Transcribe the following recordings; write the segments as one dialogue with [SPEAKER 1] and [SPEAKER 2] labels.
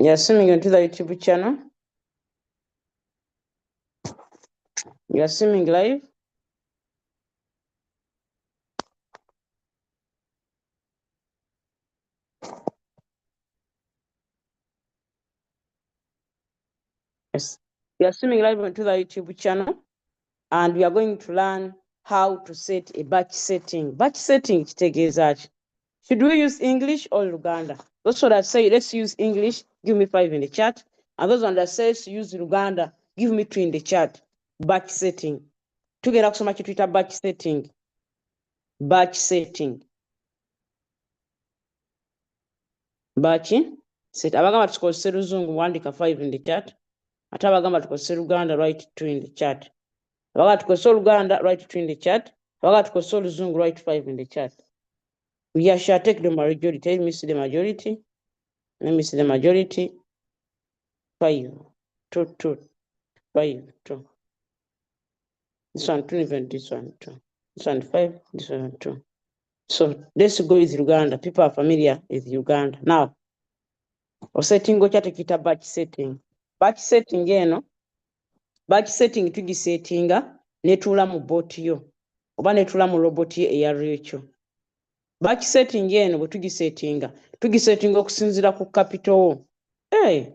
[SPEAKER 1] You're swimming into the YouTube channel. You're swimming live. Yes. You're swimming live into the YouTube channel. And we are going to learn how to set a batch setting. Batch setting kitegeeza. Should we use English or Luganda? Those that say let's use English, give me 5 in the chat. And those that says use Luganda, give me 2 in the chat. Batch setting. Tugenda kusoma kituyita batch setting. Batch setting. Batch set. Abagamba tukozese Luzungu, wandika 5 in the chat. Ate abagamba tukozese Luganda, write 2 in the chat. Abagamba tukozese Luganda, write 2 in the chat. Abagamba tukozese Luzungu, write 5 in the chat. We shall take the majority. Let me see the majority. Let me see the majority. 5, 2, 2, 5, 2. This one, 2, even this one, 2. This one, 5, this one, 2. So let's go with Uganda. People are familiar with Uganda. Now, setting go chatekita batch setting. Batch setting eno. Batch setting tugisettinga netula mu bot yo. Oba netula mu robot ye eya Rachel. Batch setting eno bwe tugisettinga okusinzira ku capital. Hey.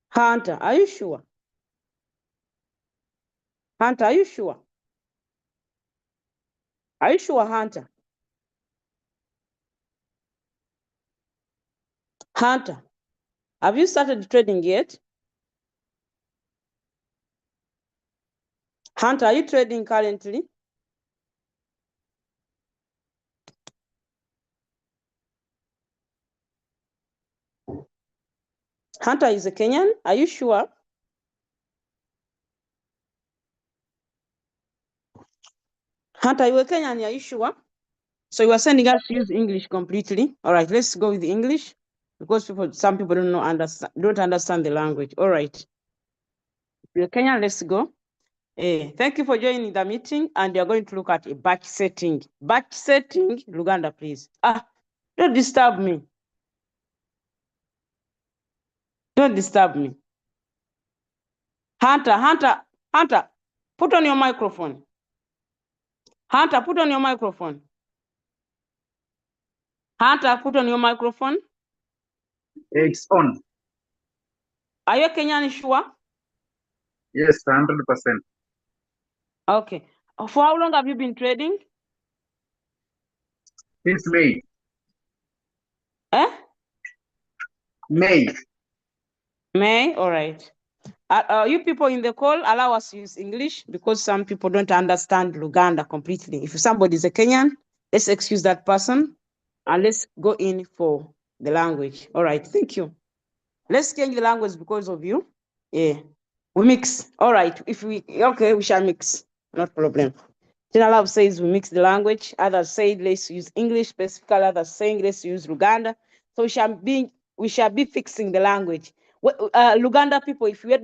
[SPEAKER 1] Hunter, are you sure? Hunter, are you sure? Are you sure, Hunter? Hunter, have you started trading yet? Hunter, are you trading currently? Hunter is a Kenyan. Are you sure? Hunter, you're a Kenyan. Are you sure? So you are sending us to use English completely. All right, let's go with the English because some people don't understand the language. All right. If you're Kenyan, let's go. Thank you for joining the meeting, and you're going to look at a batch setting. Batch setting, Luganda, please. Don't disturb me. Don't disturb me. Hunter, put on your microphone. Hunter, put on your microphone. Hunter, put on your microphone.
[SPEAKER 2] It's on.
[SPEAKER 1] Are you Kenyan sure?
[SPEAKER 2] Yes, 100%.
[SPEAKER 1] Okay. For how long have you been trading?
[SPEAKER 2] Since May.
[SPEAKER 1] May.
[SPEAKER 2] May.
[SPEAKER 1] All right. You people in the call, allow us to use English because some people don't understand Luganda completely. If somebody is a Kenyan, let's excuse that person and let's go in for the language. All right. Thank you. Let's change the language because of you. Yeah. We mix. All right. Okay, we shall mix. Not problem. General says we mix the language. Others say let's use English specifically. Others saying let's use Luganda. So we shall be fixing the language. Luganda people, if you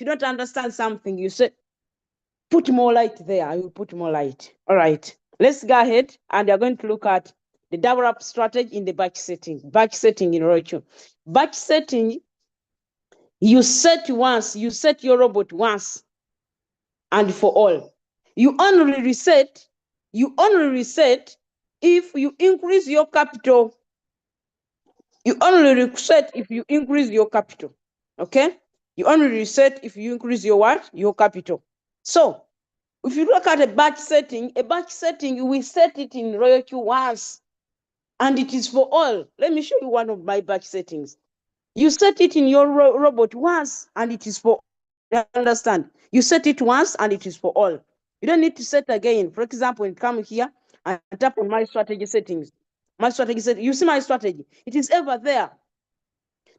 [SPEAKER 1] don't understand something, you say put more light there. I will put more light. All right. Let's go ahead and we're going to look at the double up strategy in the batch setting. Batch setting in Roicho. Batch setting, you set your robot once and for all. You only reset if you increase your capital. You only reset if you increase your capital. Okay? You only reset if you increase your what? Your capital. So if you look at a batch setting, we set it in Royalty once and it is for all. Let me show you one of my batch settings. You set it in your robot once and it is for all. You understand? You set it once and it is for all. You don't need to set again. For example, when you come here and tap on my strategy settings. My strategy setting, you see my strategy. It is ever there.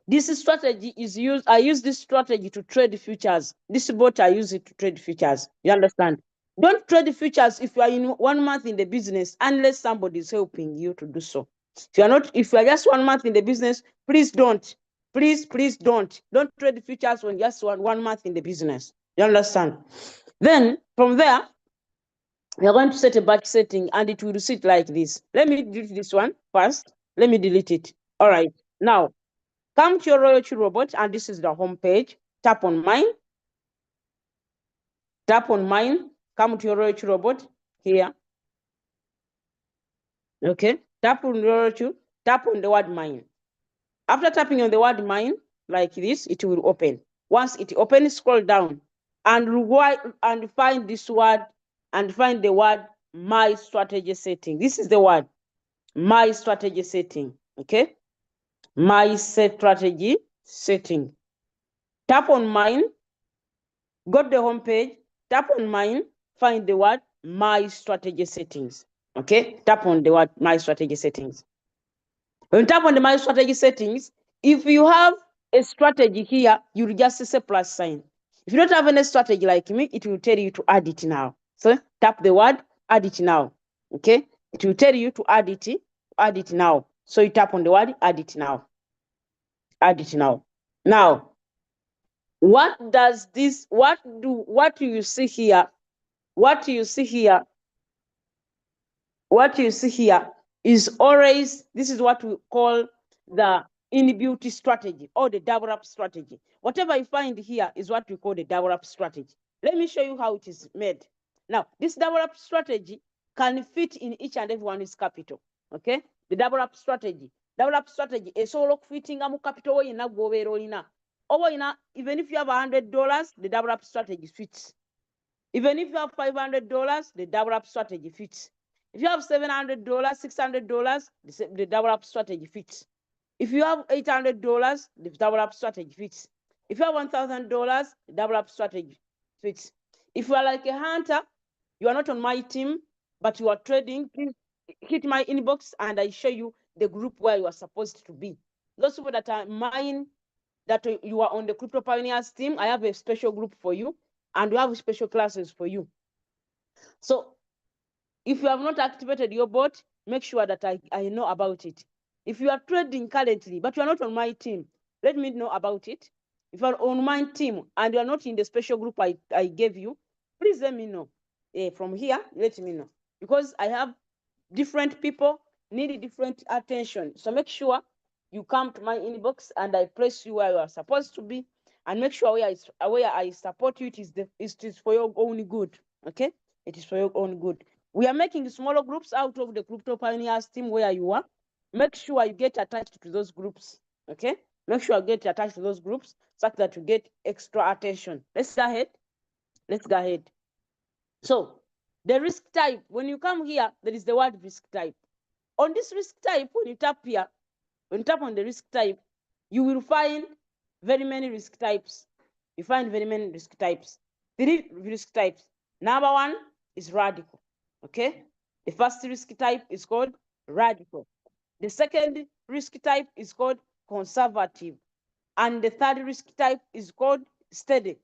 [SPEAKER 1] This strategy is used. I use this strategy to trade futures. This bot, I use it to trade futures. You understand? Don't trade futures if you are in 1 month in the business unless somebody is helping you to do so. If you are just 1 month in the business, please don't. Please don't. Don't trade futures when just one month in the business. You understand? Then from there, We are going to set a batch setting and it will sit like this. Let me delete this one first. Let me delete it. All right. Now, come to your Royalty robot and this is the home page. Tap on mine. Tap on mine. Come to your Royalty robot here. Okay. Tap on Royalty. Tap on the word mine. After tapping on the word mine like this, it will open. Once it opens, scroll down and find this word and find the word my strategy setting. This is the word my strategy setting. Okay, my strategy setting. Tap on mine, go to the home page, tap on mine, find the word my strategy settings. Okay, tap on the word my strategy settings. When you tap on the my strategy settings, if you have a strategy here, you will just say plus sign. If you don't have any strategy like me, it will tell you to add it now. So tap the word add it now. Okay, it will tell you to add it now. So you tap on the word add it now. Add it now. Now, what does this? What do you see here? What you see here? What you see here is always, this is what we call the inbuilt strategy or the double up strategy. Whatever you find here is what we call the double up strategy. Let me show you how it is made. Now, this double up strategy can fit in each and every one's capital. Okay? The double up strategy. Double up strategy is all fitting a capital in a go even if you have $100, the double up strategy fits. Even if you have $500, the double up strategy fits. If you have $700, $600, the double up strategy fits. If you have $800, the double up strategy fits. If you have $1,000, the double up strategy fits. If you are like a hunter, you are not on my team, but you are trading, please hit my inbox and I show you the group where you are supposed to be. Those people that are mine, that you are on the Crypto Pioneers team, I have a special group for you and we have special classes for you. So if you have not activated your bot, make sure that I know about it. If you are trading currently, but you are not on my team, let me know about it. If you are on my team and you are not in the special group I gave you, please let me know. From here, let me know. Because I have different people need different attention. So make sure you come to my inbox and I place you where you are supposed to be. And make sure where I support you, it is for your own good. Okay? It is for your own good. We are making smaller groups out of the Crypto Pioneers team where you are. Make sure you get attached to those groups. Okay? Make sure you get attached to those groups so that you get extra attention. Let's go ahead. Let's go ahead. So the risk type, when you come here, there is the word risk type. On this risk type, when you tap here, when you tap on the risk type, you will find very many risk types. You find very many risk types. 3 risk types. Number 1 is radical. Okay? The first risk type is called radical. The second risk type is called conservative. And the third risk type is called steady.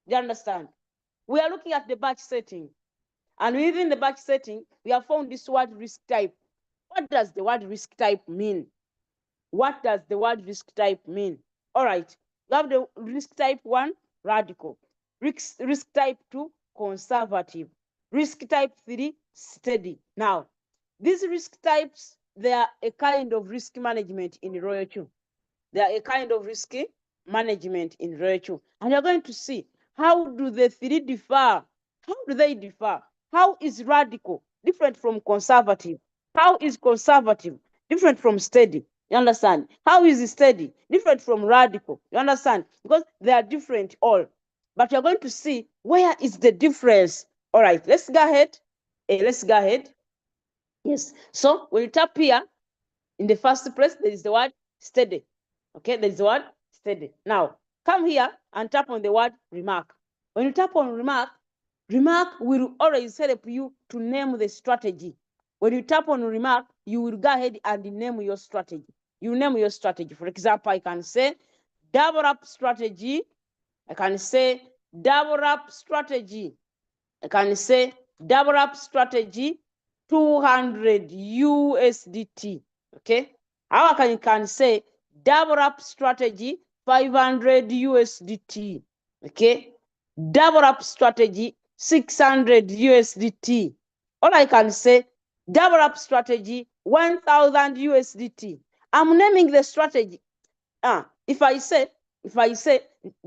[SPEAKER 1] Do you understand? We are looking at the batch setting. And within the batch setting, we have found this word risk type. What does the word risk type mean? What does the word risk type mean? All right, you have the risk type 1, radical. Risk type 2, conservative. Risk type 3, steady. Now, these risk types, they are a kind of risk management in Royalty. They are a kind of risk management in Royalty. And you're going to see, how do the 3 differ? How do they differ? How is radical different from conservative? How is conservative different from steady? You understand? How is steady different from radical? You understand? Because they are different all. But you're going to see where is the difference. All right, let's go ahead. Let's go ahead. Yes. So when you tap here, in the first place, there is the word steady. Okay, there is the word steady. Now, come here and tap on the word remark. When you tap on remark, remark will always help you to name the strategy. When you tap on remark, you will go ahead and name your strategy. You name your strategy. For example, I can say double up strategy. I can say double up strategy. I can say double up strategy 200 USDT. Okay. How I can say double up strategy 500 USDT. Okay. Double up strategy 600 USDT. Or I can say double up strategy 1,000 USDT. I'm naming the strategy. If I say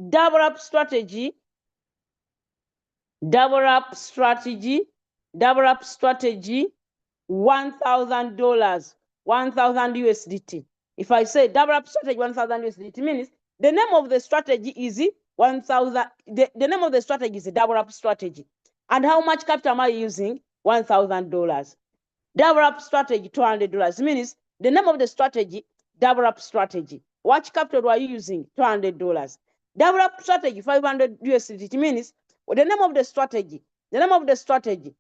[SPEAKER 1] double up strategy $1,000, $1,000 USDT. If I say double up strategy 1,000 USDT, means the name of the strategy is 1,000. The name of the strategy is a double up strategy. And how much capital am I using? $1,000. Double up strategy $200 means the name of the strategy, double up strategy. What capital are you using? $200. Double up strategy 500 USDT means the name of the strategy. The name of the strategy,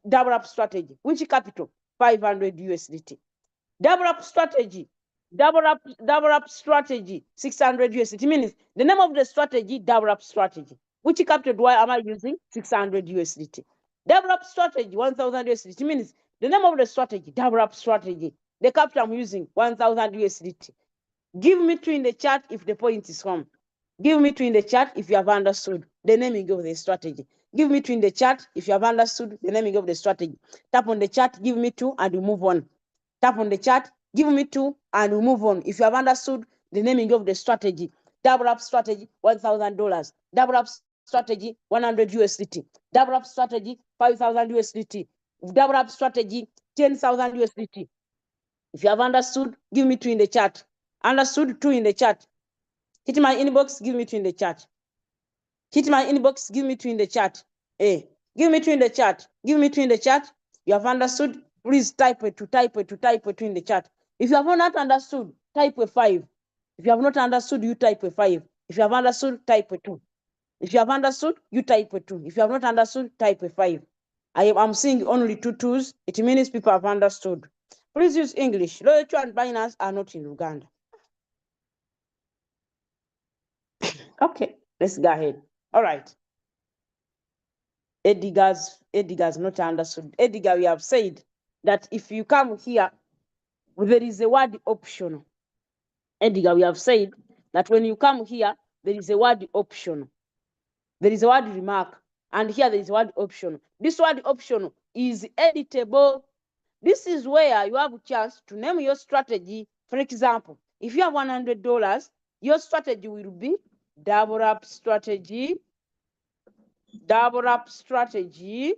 [SPEAKER 1] double up strategy. Which capital? 500 USDT. Double up strategy. Double up strategy 600 USDT means the name of the strategy, double up strategy. Which capital am I using? 600 USDT. Double up strategy 1,000 USDT means the name of the strategy, double up strategy. The capital I'm using 1,000 USDT. Give me 2 in the chat if the point is home. Give me 2 in the chat if you have understood the naming of the strategy. Give me 2 in the chat if you have understood the naming of the strategy. Tap on the chat, give me 2, and we move on. Tap on the chat, give me 2, and we move on. If you have understood the naming of the strategy, double up strategy $1,000, double up strategy 100 USDT, double up strategy 5,000 USDT, double up strategy 10,000 USDT. If you have understood, give me 2 in the chat. Understood, 2 in the chat. Hit my inbox, give me 2 in the chat. Hit my inbox, give me 2 in the chat. Hey, give me 2 in the chat. Give me 2 in the chat. You have understood? Please type it to 2 in the chat. If you have not understood, type a 5. If you have not understood, you type a 5. If you have understood, type a 2. If you have understood, you type a 2. If you have not understood, type a 5. I'm seeing only 2 2s. It means people have understood. Please use English. Loyalty and Binance are not in Uganda. Okay, let's go ahead. All right. Edgar's not understood. Edgar, we have said that if you come here, there is a word optional. Edgar, we have said that when you come here, there is a word optional. There is a word remark, and here there is a word optional. This word optional is editable. This is where you have a chance to name your strategy. For example, if you have $100, your strategy will be double up strategy, double up strategy,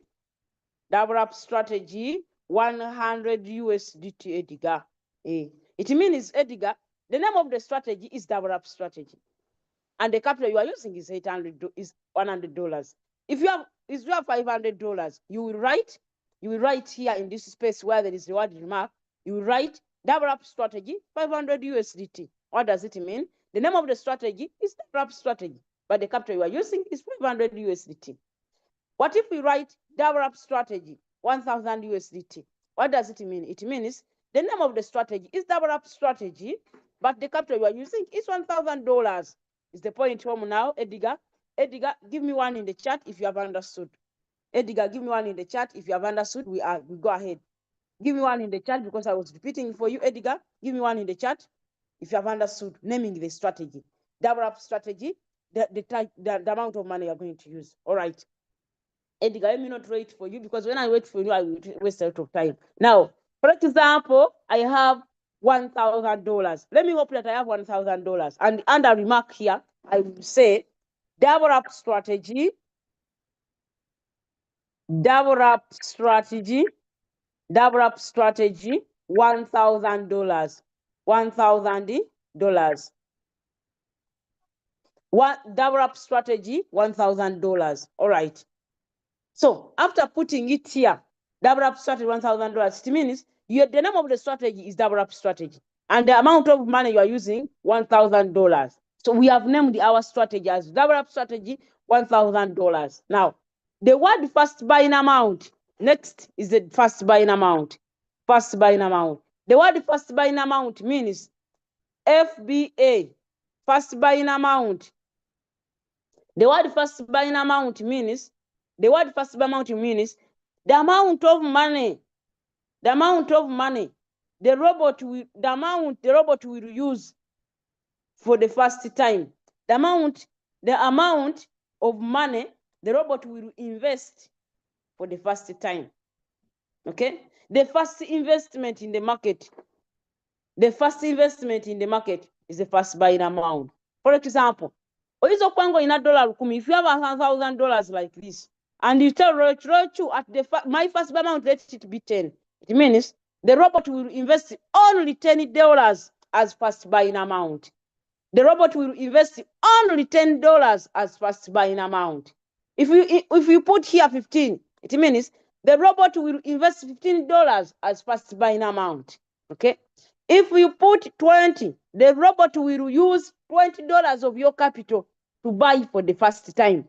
[SPEAKER 1] double up strategy, 100 USDT, Edgar. It means, Edgar, the name of the strategy is double up strategy. And the capital you are using is $100. If you have $500, you will write here in this space where there is the word remark, you will write double up strategy 500 USDT. What does it mean? The name of the strategy is double up strategy, but the capital you are using is 500 USDT. What if we write double up strategy 1,000 USDT? What does it mean? It means the name of the strategy is double up strategy, but the capital you are using is $1,000. Is the point home now, Edgar? Edgar, give me 1 in the chat if you have understood. Edgar, give me 1 in the chat if you have understood. We go ahead. Give me 1 in the chat because I was repeating for you, Edgar. Give me 1 in the chat if you have understood naming the strategy. Double up strategy, the amount of money you're going to use. All right. Edgar, let me not wait for you because when I wait for you, I will waste a lot of time. Now, for example, I have $1,000. Let me hope that I have $1,000. And under remark here, I will say double up strategy, double up strategy, double up strategy, $1,000. $1,000. Double up strategy, $1,000. All right. So after putting it here, double up strategy $1,000, it means the name of the strategy is double up strategy. And the amount of money you are using, $1,000. So we have named our strategy as double up strategy $1,000. Now, the word first buying amount, next is the first buying amount. First buying amount. The word first buying amount means FBA, first buying amount. The word first buying amount means the amount of money, the robot will use for the first time. The amount of money the robot will invest for the first time. Okay, the first investment in the market. The first investment in the market is the first buying amount. For example, oizo kwango ina $10,000. If you have $1,000 like this, and you tell Rochu at my first buy amount, let it be 10. It means the robot will invest only $10 as first buying amount. The robot will invest only $10 as first buying amount. If you put here 15, it means the robot will invest $15 as first buying amount. Okay. If you put 20, the robot will use $20 of your capital to buy for the first time.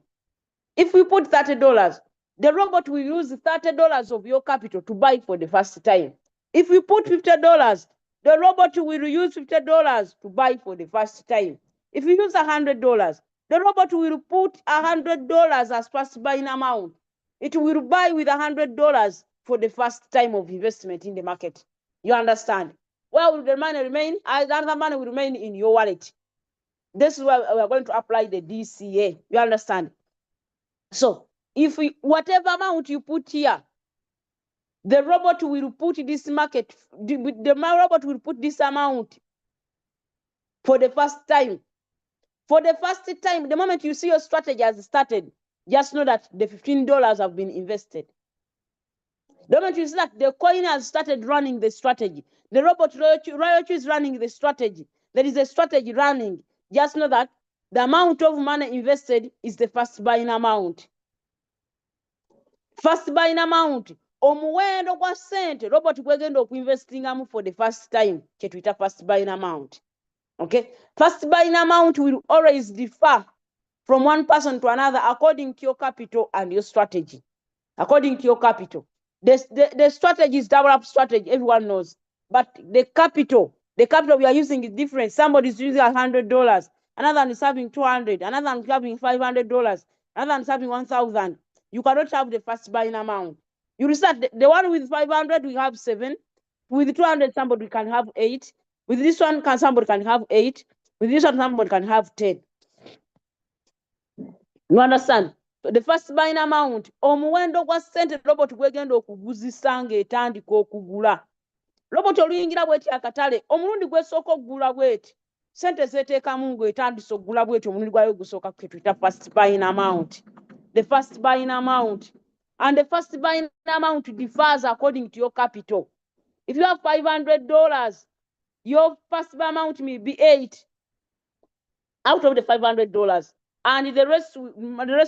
[SPEAKER 1] If we put $30, the robot will use $30 of your capital to buy for the first time. If we put $50, the robot will use $50 to buy for the first time. If you use $100, the robot will put $100 as first buying amount. It will buy with $100 for the first time of investment in the market. You understand? Where will the money remain? Another money will remain in your wallet. This is where we are going to apply the DCA. You understand? So if whatever amount you put here, the robot will put this market, the robot will put this amount for the first time. For the first time, the moment you see your strategy has started, just know that the $15 have been invested. The moment you see that the coin has started running the strategy, the robot Royachu is running the strategy, there is a strategy running, just know that the amount of money invested is the first buying amount. First buying amount. Omuwendo kwa sente robot kwegenda okuinvestingamu for the first time kyetuyita first buying amount. Okay, first buying amount will always differ from one person to another according to your capital and your strategy. According to your capital, the strategy is developed strategy, everyone knows, but the capital we are using is different. Somebody is using $100, another one is having $200, another one is having $500, another one is having $1,000. You cannot have the first buying amount. You research the one with 500, we have 7. With 200, somebody can have 8. With this one, somebody can have 8. With this one, somebody can have 10. You understand? So the first buying amount, omuwendo gwa sente robot gwegenda okuguzisanga etandika okugula. Robot oluyingira bweti akatale, omulundi gwesooka okugula bweti. Sente zeteekamu ng'etandise okugula bweti omulundi gwayo gusooka kwetuyita first buying amount. The first buying amount. And the first buying amount differs according to your capital. If you have $500, your first buying amount may be 8 out of the $500. And the rest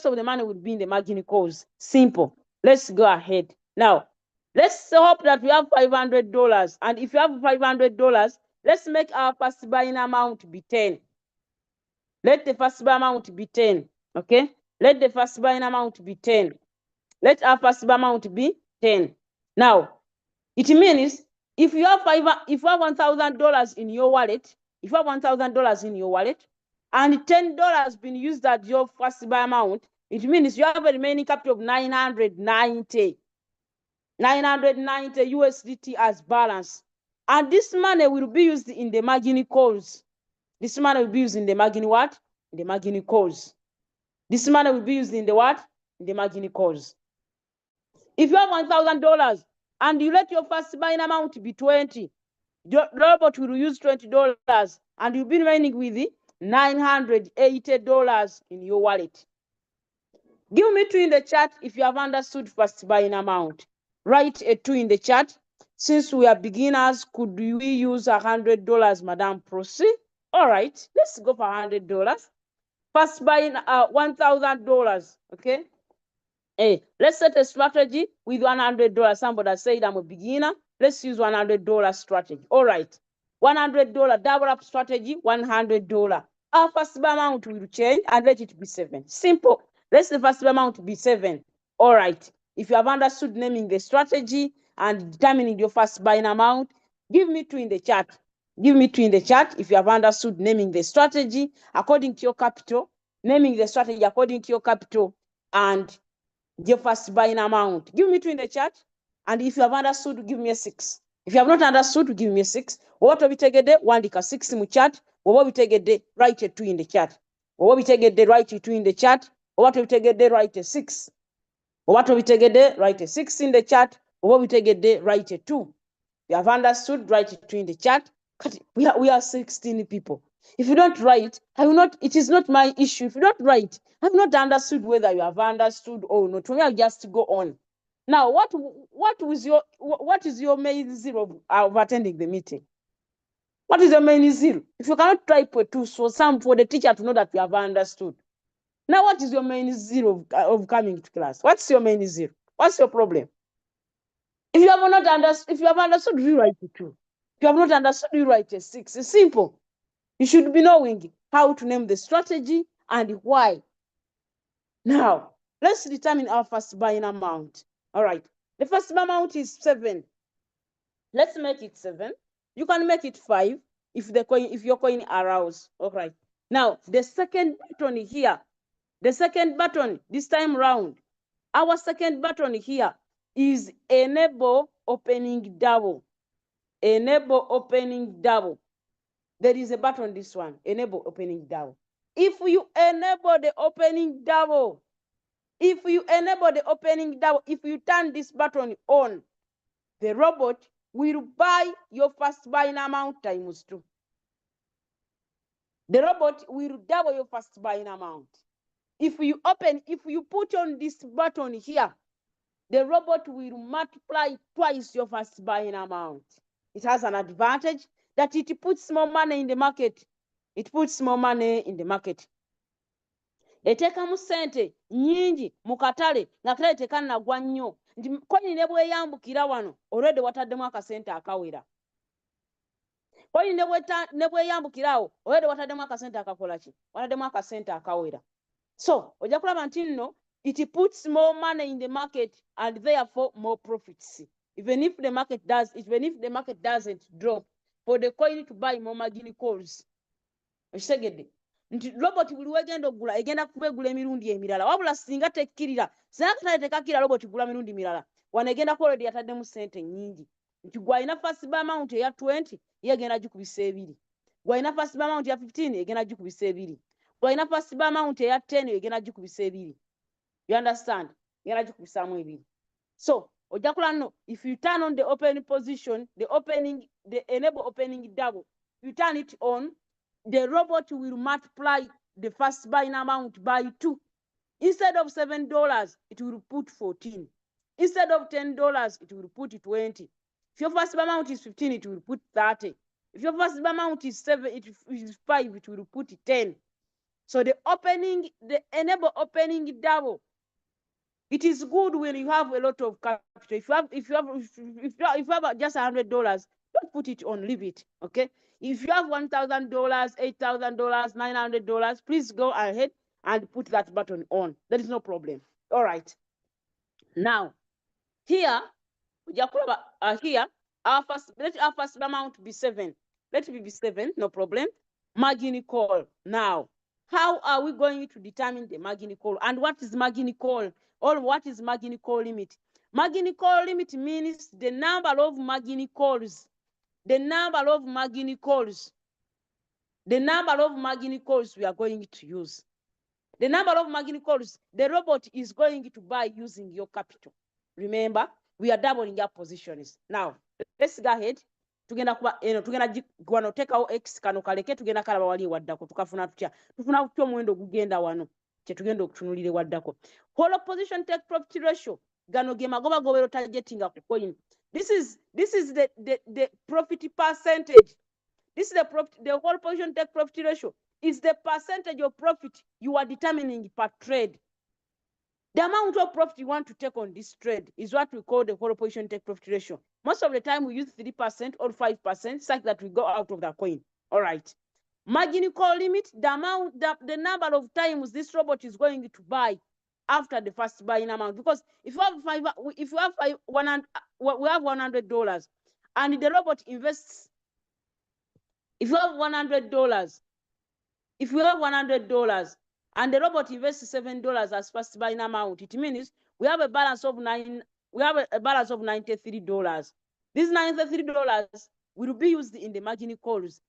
[SPEAKER 1] of the money would be in the margin calls. Simple. Let's go ahead. Now, let's hope that we have $500. And if you have $500, let's make our first buying amount be 10. Let the first buying amount be 10. Okay? Let the first buying amount be 10. Let our first buying amount be 10. Now, it means if you have $1,000 in your wallet, if you have $1,000 in your wallet, and $10 been used as your first buy amount, it means you have a remaining capital of 990 USDT as balance. And this money will be used in the margin calls. This money will be used in the margin what? In the margin calls. This money will be used in the what? In the margin calls. If you have $1,000 and you let your first buying amount be 20, the robot will use $20 and you'll be remaining with the $980 in your wallet. Give me 2 in the chat if you have understood first buying amount. Write a 2 in the chat. Since we are beginners, could we use $100, Madam Proceed? All right, let's go for $100. First buying $1,000. Okay. Hey, let's set a strategy with $100. Somebody said I'm a beginner. Let's use $100 strategy. All right. $100 double up strategy, $100. Our first buy amount will change and let it be 7. Simple. Let's the first buy amount be 7. All right. If you have understood naming the strategy and determining your first buying amount, give me 2 in the chat. Give me 2 in the chat if you have understood naming the strategy according to your capital, naming the strategy according to your capital and your first buying amount. Give me 2 in the chat. And if you have understood, give me a 6. If you have not understood, give me a 6. What we take a day, wandika 6 in chat. What we take a day, write a 2 in the chat. What we take a day, write a 2 in the chat. What we take a day, write a 6. What we take a day, write a 6 in the chat. Oba bitegedde, write it 2. You have understood, write it 2 in the chat. We are 16 people. If you don't write, I will not, it is not my issue. If you don't write, I have not understood whether you have understood or not. We have just to go on. Now, what is your main zero of attending the meeting? What is your main zero? If you cannot type a 2, so for the teacher to know that you have understood. Now, what is your main zero of coming to class? What's your main zero? What's your problem? If you have not understood, you write a 2. If you have not understood, you write a 6. It's simple. You should be knowing how to name the strategy and why. Now, let's determine our first buying amount. All right. The first amount is 7. Let's make it 7. You can make it 5 if your coin arouse. All right. Now, the second button here, this time round, our second button here is enable opening double. Enable opening double. There is a button, this one, enable opening double. If you enable the opening double, if you turn this button on, the robot will buy your first buying amount times 2. The robot will double your first buying amount. If you put on this button here, the robot will multiply twice your first buying amount. It has an advantage that it puts more money in the market. Eteekamu ssente nnyingi mu katale nga katale tekannagwa nnyo nti koyini ne bweyambukira wano already wataddemu akasente akawera. Koyini ne bweyambukirawo already wataddemu akasente akakola ki? Wataddemu akasente akawera. So ojja kulaba nti nno it puts more money in the market and therefore more profits. Even if the market doesn't drop, for the coin to buy more margin calls. Okitegedde nti robot buli wegenda ogula egenda kubegula emirundi emirala wabula singa tekkirira singa katale tekakkira robot gula mirundi mirala wano egenda ku already yataddemu ssente nnyingi nti gwalina first buy amount eya 20 ye egenda gikubisa 2, gwalina first buy amount ya 15 egenda gikubisa 2, gwalina first buy amount eya 10 egenda gikubisa 2. You understand? Egenda gikubisaamu 2. So ojja kula nno if you turn on the open position, the enable opening double, you turn it on, the robot will multiply the first buying amount by 2. Instead of $7, it will put 14. Instead of $10, it will put 20. If your first buy amount is 15, it will put 30. If your first buy amount is 5, it will put 10. So the enable opening double, it is good when you have a lot of capital. If you have just $100, don't put it on, leave it. Okay. If you have $1,000, $8,000, $900, please go ahead and put that button on. There is no problem. All right. Now, here, our first amount be 7. Let it be 7, no problem. Margin call. Now, how are we going to determine the margin call? And what is margin call? Or what is margin call limit? Margin call limit means the number of margin calls. The number of margin calls we are going to use. The number of margin calls the robot is going to buy using your capital. Remember, we are doubling our positions. Now, let's go ahead. Tugenda gwano tekawo x kano kaleke tugenda kalaba wali waddako tukafuna tutya. Tufuna tutya omuwendo gugenda wano. Kye tugenda okutunulire waddako. Whole position take profit ratio. Gano ge magoba gobero targeting ku coin. This is the profit percentage. This is the whole position take profit ratio is the percentage of profit you are determining per trade. The amount of profit you want to take on this trade is what we call the whole position take profit ratio. Most of the time we use 3% or 5% such that we go out of the coin. All right. Margin call limit, the number of times this robot is going to buy after the first buying amount. Because if you have $100 and the robot invests, if you have $100 and the robot invests $7 as first buying amount, it means we have a balance of $93. These $93 will be used in the margin calls.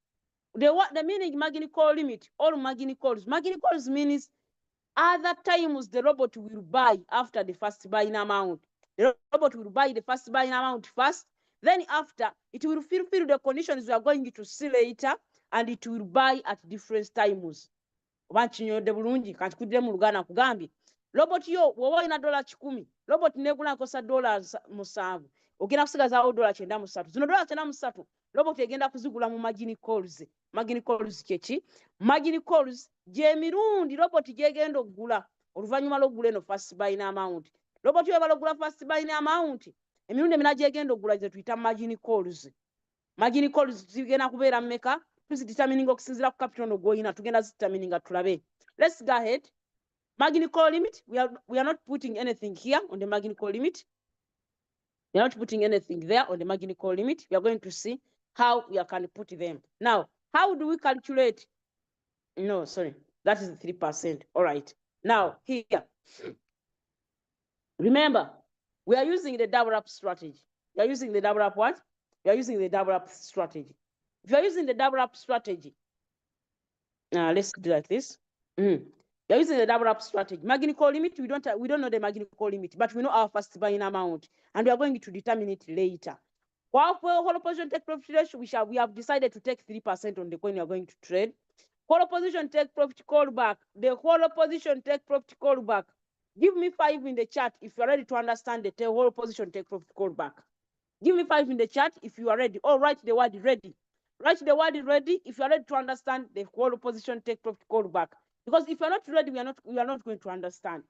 [SPEAKER 1] The meaning margin call limit or margin calls. Margin calls means other times the robot will buy after the first buying amount. The robot will buy the first buying amount first. Then after, it will fulfill the conditions we are going to see later, and it will buy at different times. Wanchinyode bulungi kanti kudde mu Luganda kugambye robot yo woba olina $10 robot negulakosa $7 ogenda kusigazaawo $93 zino $93 robot egenda kuzigula mu margin calls. Margin calls kyeki? Margin calls gy'emirundi robot gyegenda okugula oluvannyuma lw'okugula eno first buying amount. Robot yo ebala okugula first buying amount, emirundi emina gyegenda okugula ze tuyita margin calls. Margin calls zigenda kubeera mmeka? Determining okusinziira ku capital no gw'olina tugenda determining tulabe. Let's go ahead. Margin call limit, we are not putting anything here on the margin call limit. We are not putting anything there on the margin call limit. We are going to see how we can put them. Now, how do we calculate? No, sorry, that is 3%. All right. Now, here, remember, we are using the double up strategy. We are using the double up what? We are using the double up strategy. If you are using the double up strategy, let's do like this. You're using the double up strategy. Margin call limit, we don't know the margin call limit, but we know our first buying amount, and we are going to determine it later. For whole position take profit ratio, we have decided to take 3% on the coin we are going to trade. Whole position take profit call back. The whole position take profit call back. Give me 5 in the chat if you are ready to understand the whole position take profit call back. Give me 5 in the chat if you are ready. Or write the word ready. Write the word ready if you are ready to understand the whole position take profit call back. Because if you are not ready, we are not going to understand.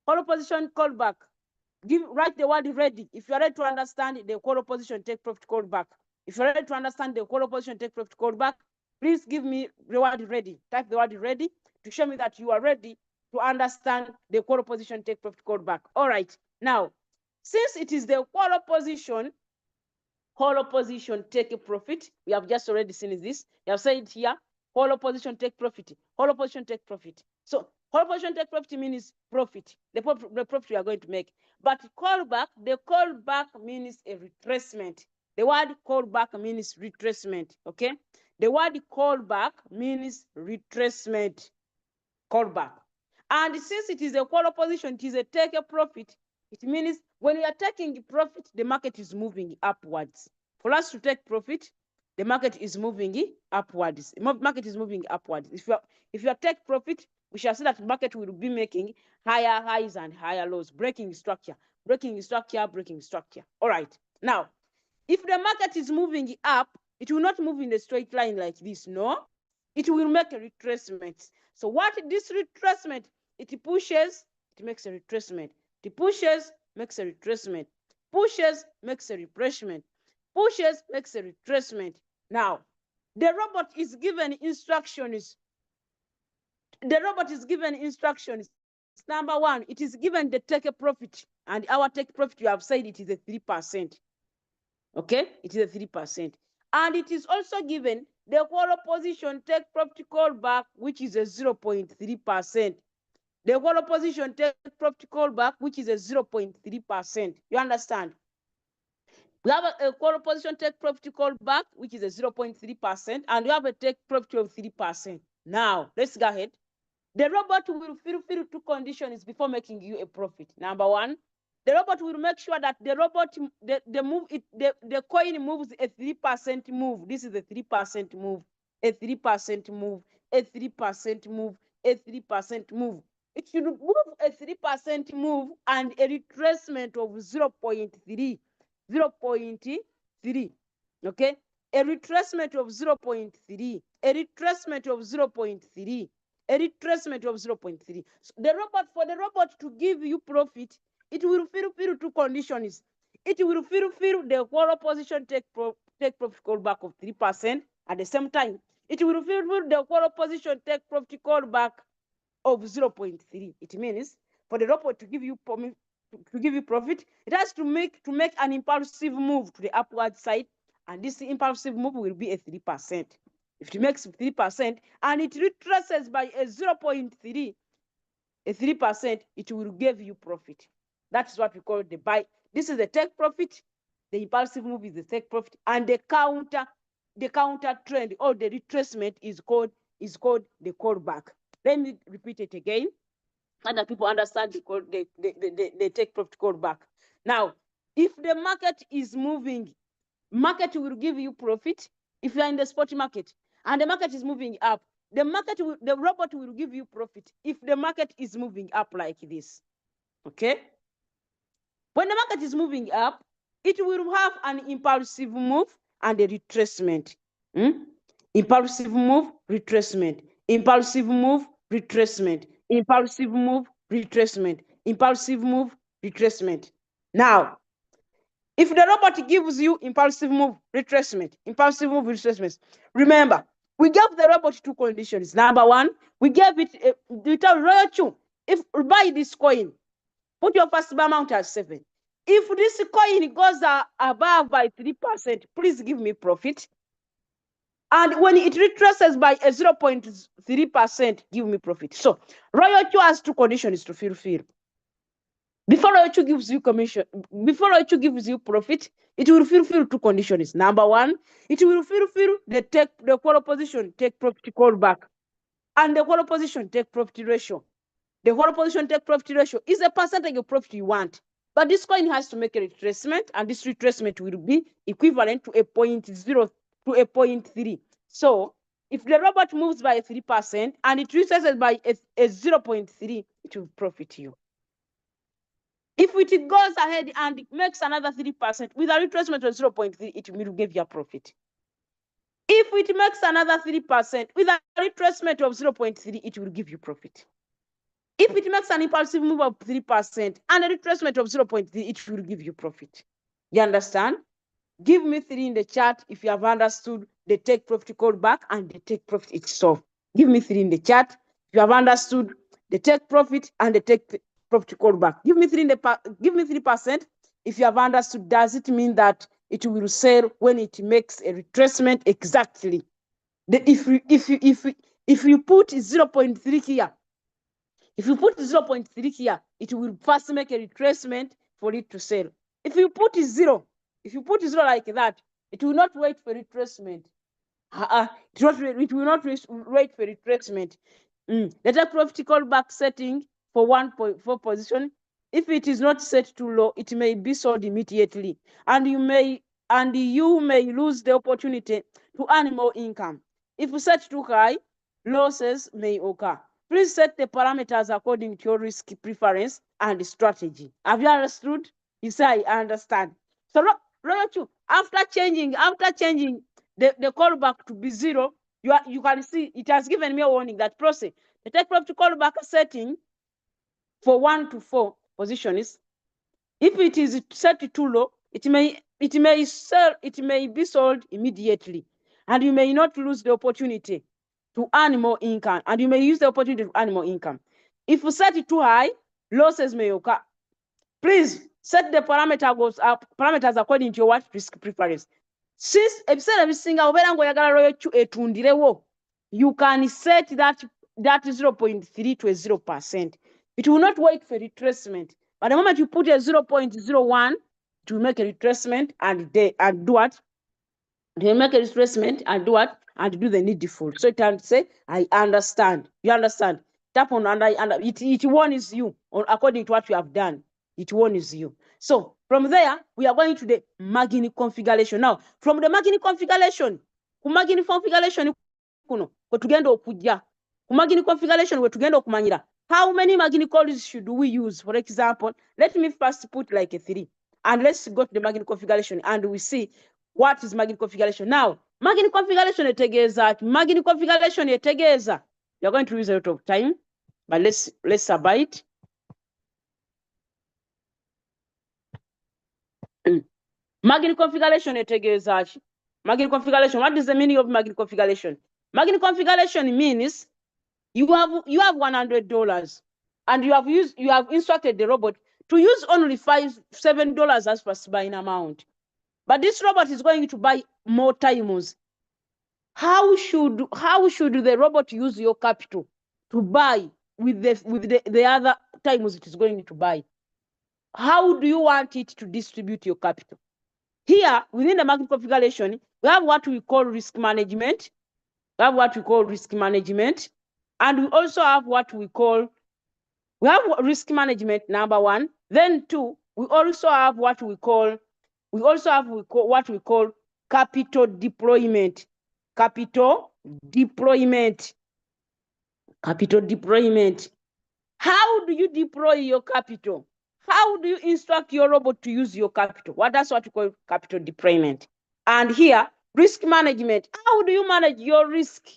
[SPEAKER 1] Whole position call back. Write the word ready if you are ready to understand the whole position take profit call back. If you are ready to understand the whole position take profit call back, please give me the word ready. Type the word ready to show me that you are ready to understand the whole position take profit call back. All right. Now, since it is the whole position take a profit, we have just already seen this. We have said here, whole position take profit, whole position take profit. So whole position take profit means profit, the profit we are going to make. But callback, the callback means a retracement. The word callback means retracement, okay? The word callback means retracement, callback. And since it is a whole position, it is a take a profit, it means when we are taking profit, the market is moving upwards. For us to take profit, the market is moving upwards. The market is moving upwards. If you are take profit, we shall see that the market will be making higher highs and higher lows, breaking structure, breaking structure, breaking structure. All right. Now, if the market is moving up, it will not move in a straight line like this. No, it will make a retracement. So what this retracement? It pushes, it makes a retracement. It pushes, makes a retracement. Pushes, makes a retracement. Pushes, makes a retracement. Now, the robot is given instructions. The robot is given instructions. Number one, it is given the take a profit. And our take profit, you have said it is a 3%. Okay, it is a 3%. And it is also given the whole position take profit call back, which is a 0.3%. The whole position take profit call back, which is a 0.3%. You understand? We have a whole position take profit call back, which is a 0.3%, and we have a take profit of 3%. Now, let's go ahead. The robot will fulfill 2 conditions before making you a profit. Number one, the robot will make sure that the coin moves a 3% move. This is a 3% move, a 3% move, a 3% move, a 3% move. It should move a 3% move and a retracement of 0.3. 0.3. Okay, a retracement of 0.3, a retracement of 0.3, a retracement of 0.3. So for the robot to give you profit, it will fulfill 2 conditions. It will fulfill the whole position take profit call back of 3%. At the same time, it will fulfill the whole position take profit call back of 0.3. It means for the robot to give you profit, it has to make an impulsive move to the upward side, and this impulsive move will be a 3%. If it makes 3% and it retraces by a 0.3, a 3%, it will give you profit. That's what we call the buy. This is the take profit. The impulsive move is the take profit, and the counter trend or the retracement is called the callback. Let me repeat it again, so that people understand the take profit callback. Now, if the market is moving, market will give you profit. If you are in the spot market and the market is moving up, the robot will give you profit if the market is moving up like this. Okay? When the market is moving up, it will have an impulsive move and a retracement. Impulsive move, retracement. Impulsive move, retracement. Impulsive move, retracement. Impulsive move, retracement. Now, if the robot gives you impulsive move, retracement, remember, we gave the robot two conditions. Number one, we gave it, we tell Royal Chu, if buy this coin, put your first buy amount at 7. If this coin goes above by 3%, please give me profit. And when it retraces by a 0.3%, give me profit. So Royal Chu has two conditions to fulfill. Before Royal Chu gives you commission, before Royal Chu gives you profit, it will fulfill two conditions. Number one, it will fulfill the quarter position take profit callback, and the quarter position take profit ratio. The quarter position take profit ratio is a percentage of profit you want. But this coin has to make a retracement, and this retracement will be equivalent to a 0.0 to a 0.3. So if the robot moves by 3% and it retraces by a 0.3, it will profit you. If it goes ahead and makes another 3% with a retracement of 0.3, it will give you a profit. If it makes another 3% with a retracement of 0.3, it will give you profit. If it makes an impulsive move of 3% and a retracement of 0.3, it will give you profit. You understand? Give me 3 in the chat if you have understood the take profit callback and the take profit itself. Give me 3 in the chat if you have understood the take profit and the take profit callback. Give me 3% if you have understood. Does it mean that it will sell when it makes a retracement? Exactly. If you put 0.3 here, if you put 0.3 here, it will first make a retracement for it to sell. If you put 0, like that, it will not wait for retracement. It will not wait for retracement. The take profit callback setting for 1.4 position, if it is not set too low, it may be sold immediately, and you may lose the opportunity to earn more income. If you set too high, losses may occur. Please set the parameters according to your risk preference and strategy. Have you understood? You say, I understand. So, after changing the callback to be 0, you can see it has given me a warning that process the take profit callback setting for 1 to 4 positions. If it is set too low, it may be sold immediately, and you may not lose the opportunity to earn more income, and you may use the opportunity to earn more income. If you set it too high, losses may occur. Please set the parameters according to your what risk preference. Since you can set that 0.3 to a 0%. It will not wait for retracement. But the moment you put a 0.01, it will make a retracement and do what? They make a retracement and do what? And do the needful. So it can say, I understand. You understand? Tap on and it warns you according to what you have done. It warns you. So from there, we are going to the margin configuration. Now, from the margin configuration, how many margin calls should we use? For example, let me first put like a 3, and let's go to the margin configuration, and we see what is margin configuration. Now, margin configuration etegeeza. You're going to lose a lot of time, but let's abide. Margin configuration etegeeza. Margin configuration. What is the meaning of margin configuration? Margin configuration means you have $100, and you have instructed the robot to use only $7 as first buying amount. But this robot is going to buy more times. How should the robot use your capital to buy with the other times it is going to buy? How do you want it to distribute your capital? Here, within the market configuration, we have what we call risk management. And we also have we have risk management, number 1. Then 2, we also have what we call capital deployment. Capital deployment. How do you deploy your capital? How do you instruct your robot to use your capital? That's what we call capital deployment. And here, risk management. How do you manage your risk?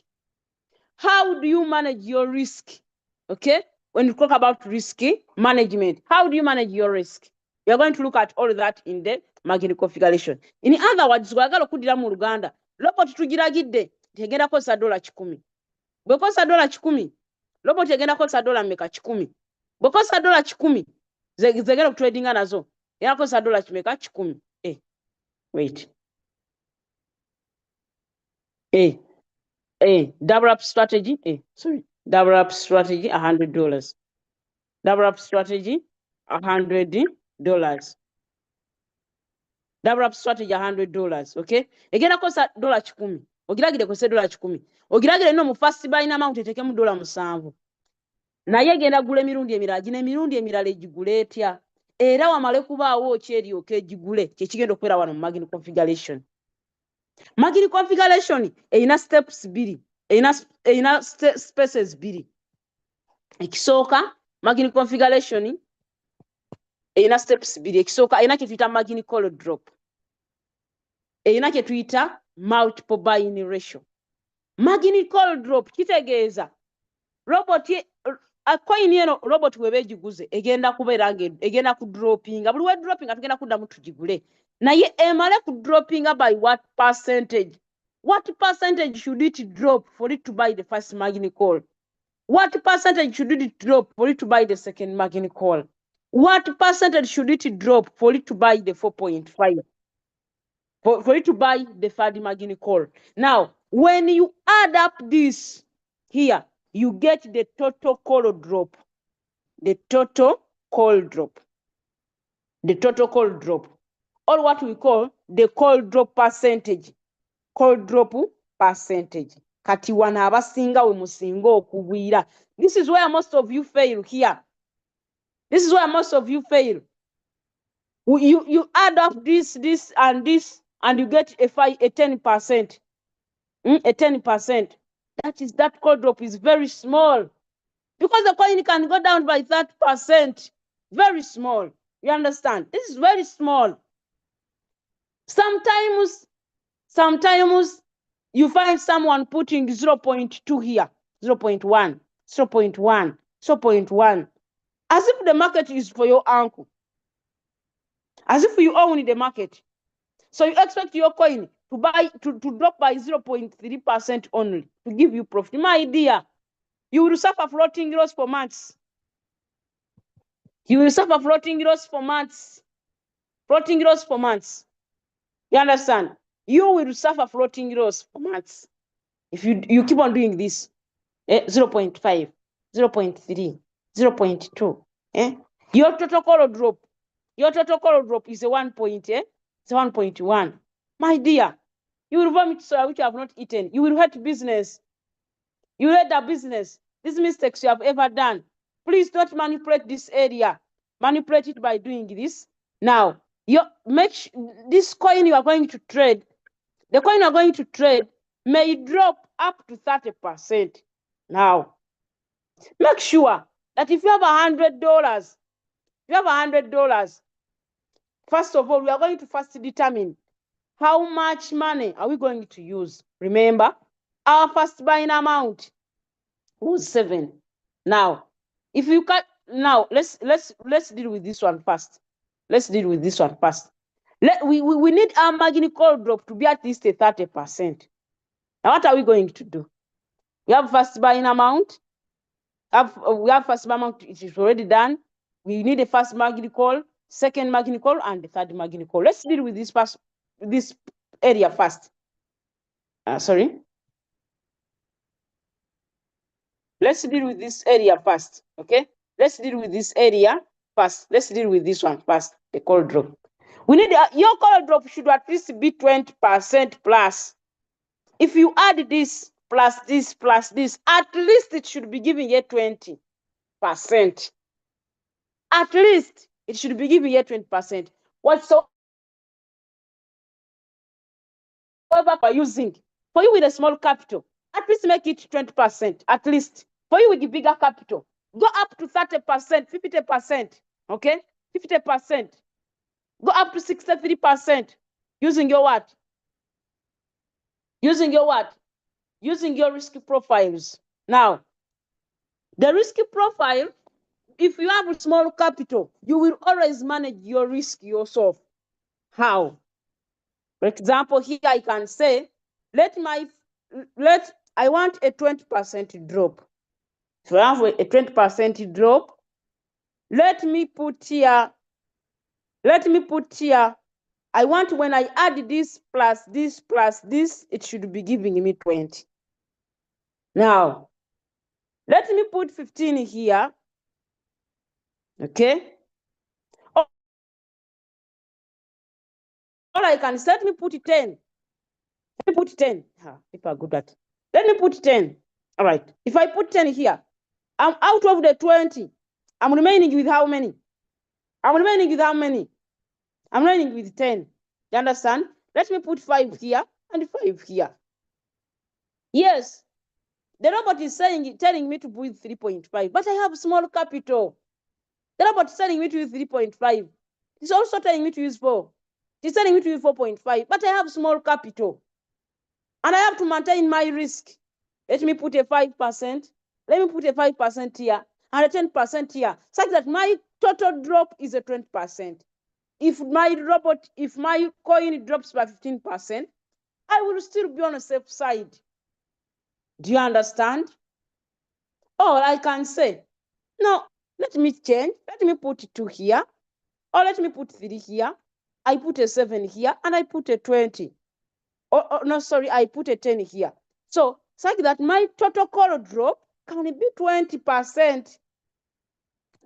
[SPEAKER 1] Okay? When you talk about risk management, how do you manage your risk? We are going to look at all of that in the margin configuration. In other words, twagala okuddira mu Luganda, robot tugiragidde tegenda kosa $100. Bwekosa $100, robot egenda kosa $mmeka? 10. Bwekosa $10, zegenda kutradinga nazo. Era kosa $mmeka? 10. Wait. Double up strategy. Double up strategy, $100. Double up strategy, $100. Double up strategy, $100. Okay? Egenda kosa $10. Ogiragire kose $10. Ogiragire no mu first buying amount etekemu $7. Naye egenda gula emirundi emirala. Gino emirundi emirala egigule etya? Era wamale kubaawo kyeryoka egigule. Kyekigenda okubeera wano mu margin configuration. Margin configuration eyina steps 2. Eyina spaces 2. Ekisooka margin configuration eyina steps 2. Ekisooka eyina kye tuyita margin call drop. Eyina kye tuyita multiple buying ratio. Margin call drop kitegeeza robot coin eno robot webe giguze egenda kubeera egenda ku droppinga. Buli we dropping atugenda kuddamu tugigule. Naye emale ku droppinga by what percentage? What percentage should it drop for it to buy the first margin call? What percentage should it drop for it to buy the second margin call? What percentage should it drop for it to buy the 4.5? For it to buy the third margin call. Now, when you add up this here, you get the total call drop. The total call drop. Or what we call the call drop percentage. Kati wana abasinga we musinga okugwira. This is where most of you fail here. You add up this and this and you get a 10%. A 10%. That call drop is very small. Because the coin can go down by 30%. Very small. You understand? This is very small. Sometimes you find someone putting 0.2 here, 0.1, 0.1. As if the market is for your uncle. As if you own the market. So you expect your coin to drop by 0.3% only to give you profit. My dear, you will suffer floating loss for months. Floating loss for months. You understand? You will suffer floating loss for months. If you keep on doing this, 0.5, 0.3, 0.2. Your total call drop is a 1.1. My dear, you will vomit soya which you have not eaten. You will hate business. You hate the business. These mistakes you have ever done. Please don't manipulate this area. Manipulate it by doing this. Now, this coin you are going to trade, the coin you are going to trade may drop up to 30%. Now, make sure that if you have $100, first of all, we are going to first determine how much money are we going to use. Remember, our first buying amount was 7. Now, if you cut, now let's deal with this one first. We need our margin call drop to be at least a 30%. Now, what are we going to do? We have first buying amount. We have first buying amount. It is already done. We need a first margin call, second margin call, and the third margin call. Let's deal with this area first. Let's deal with this area first. Okay? Let's deal with this area first. Let's deal with this one first, the call drop. We need your call drop should at least be 20% plus. If you add this plus this plus this, at least it should be giving you 20%. At least it should be giving here 20%. Whatsoever we're using, for you with a small capital, at least make it 20%, at least. For you with the bigger capital, go up to 30%, 50%, okay? 50%. Go up to 63% using your what? Using your what? Using your risk profiles. Now, the risk profile, if you have a small capital, you will always manage your risk yourself. How? For example, here I can say, I want a 20% drop. So I have a 20% drop. Let me put here, I want when I add this plus this plus this, it should be giving me 20. Now, let me put 15 here. Okay. Or I can let me put 10. Let me put 10. People are good at it. Let me put 10. All right. If I put 10 here, I'm out of the 20. I'm remaining with how many? I'm remaining with how many? I'm remaining with 10. You understand? Let me put 5 here and 5 here. Yes. The robot is telling me to put 3.5, but I have small capital. The robot is telling me to use 3.5. It's also telling me to use 4. It's telling me to use 4.5, but I have small capital. And I have to maintain my risk. Let me put a 5%. Let me put a 5% here and a 10% here, such that my total drop is a 20%. If my coin drops by 15%, I will still be on a safe side. Do you understand? Or I can say, no, let me change. Let me put 2 here, or let me put 3 here. I put a 7 here, and I put a 20. No, sorry, I put a 10 here. So, such that my total call drop can be 20%.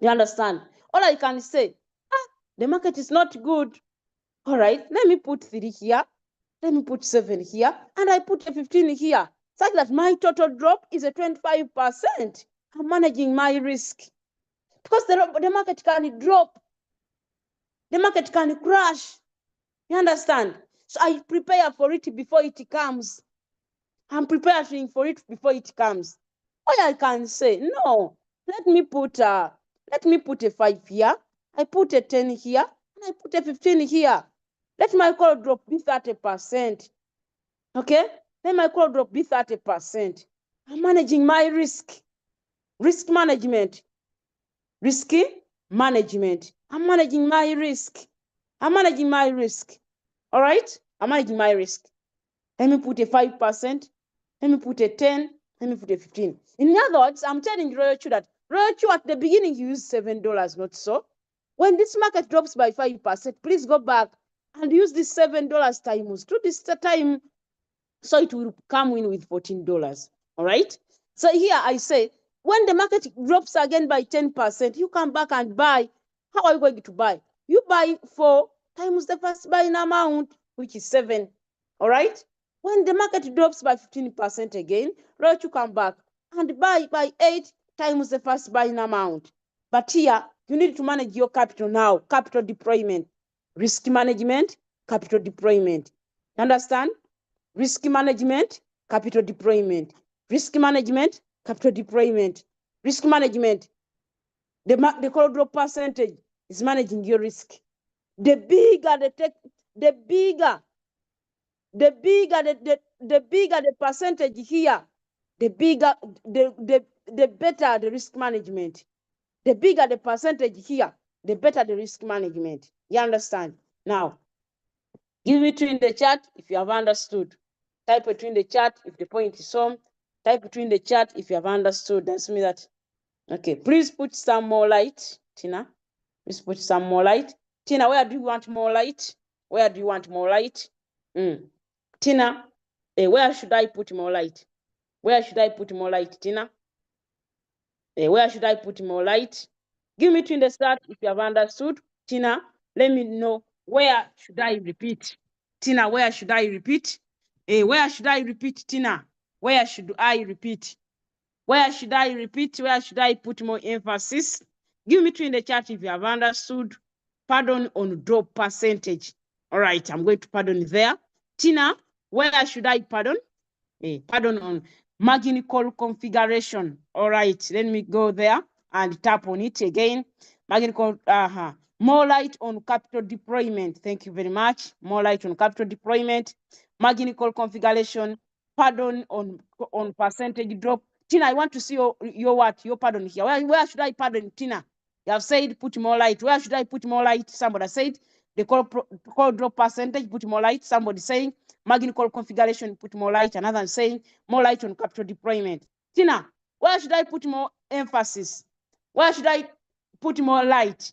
[SPEAKER 1] You understand? All I can say, the market is not good. All right, let me put 3 here. Let me put 7 here, and I put a 15 here, such that my total drop is a 25%. I'm managing my risk. Because the market can drop. The market can crash. You understand? So I prepare for it before it comes. I'm preparing for it before it comes. Or I can say, no, let me put a 5 here. I put a 10 here, and I put a 15 here. Let my call drop be 30%. Okay? Let my call drop be 30%. I'm managing my risk. Risk management. Risky management. I'm managing my risk. I'm managing my risk. All right? I'm managing my risk. Let me put a 5%. Let me put a 10. Let me put a 15. In other words, I'm telling Royal Chu that Royal Chu at the beginning you used $7, not so. When this market drops by 5%, please go back and use this $7 times to this time, so it will come in with $14. All right? So here I say, when the market drops again by 10%, you come back and buy. How are you going to buy? You buy 4 times the first buying amount, which is 7. All right? When the market drops by 15% again, right, you come back and buy by 8 times the first buying amount. But here, you need to manage your capital now. Capital deployment, risk management, capital deployment. Understand? Risk management, capital deployment. Risk management, capital deployment. Risk management. The call drop percentage is managing your risk. The bigger the bigger the percentage here, the better the risk management. The bigger the percentage here, the better the risk management. You understand? Now, give it in the chat if you have understood. Type it in the chat if the point is on. Type it in the chat if you have understood. That's me that. Okay, please put some more light, Tina. Please put some more light. Tina, where do you want more light? Where do you want more light? Tina, where should I put more light? Where should I put more light, Tina? Where should I put more light? Give me to in the start if you have understood. Tina, let me know, where should I repeat? Tina, where should I repeat? Where should I repeat, Tina? Where should I repeat? Where should I repeat? Where should I put more emphasis? Give me to in the chat if you have understood. pardon on drop percentage. All right, I'm going to pardon there. Tina, where should I pardon? Pardon on margin call configuration. All right, let me go there and tap on it again. Margin call, more light on capital deployment. Thank you very much. More light on capital deployment. Margin call configuration. Pardon on percentage drop. Tina, I want to see your pardon here. Where should I pardon, Tina? You have said put more light. Where should I put more light? Somebody said the call drop percentage, put more light. Somebody saying margin call configuration, put more light. Another saying more light on capital deployment. Tina, where should I put more emphasis? Where should I put more light?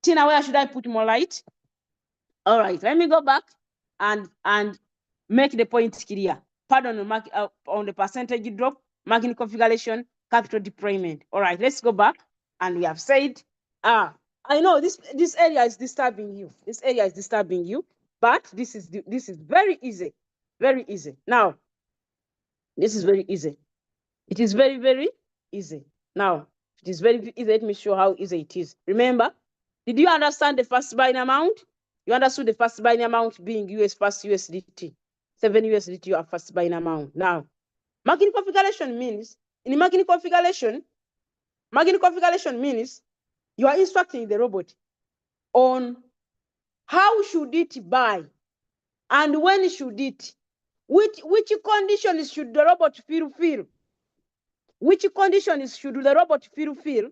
[SPEAKER 1] Tina, where should I put more light? All right, let me go back and make the point clear. Pardon on the percentage drop, margin configuration, capital deployment. All right, let's go back. And we have said, I know this area is disturbing you. This area is disturbing you, but this is very easy, very easy. Now, this is very easy. It is very, very easy. Now, it is very easy. Let me show how easy it is. Remember, did you understand the first buying amount? You understood the first buying amount being first USDT. 7 USDT, your first buying amount. Now, margin configuration means, in margin configuration means you are instructing the robot on how should it buy and when should it, which conditions should the robot fulfill, which conditions should the robot fulfill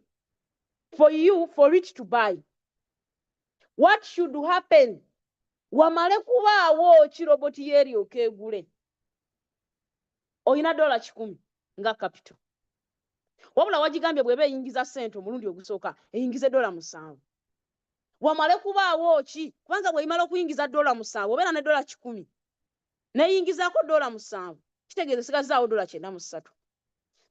[SPEAKER 1] for it to buy. What should happen? Wamale kubaawo kiroboti yeryoka egule. Oyina $10 nga capital. Wabula wagigambye bw'eba eyingiza ssente omulundi ogusooka eyingize $7. Wamale kubaawo ki? Kubanga bw'eyimala okuyingiza $7 obeera ne $10 n'eyingizaako $7 kitegeeza sigazaawo $93.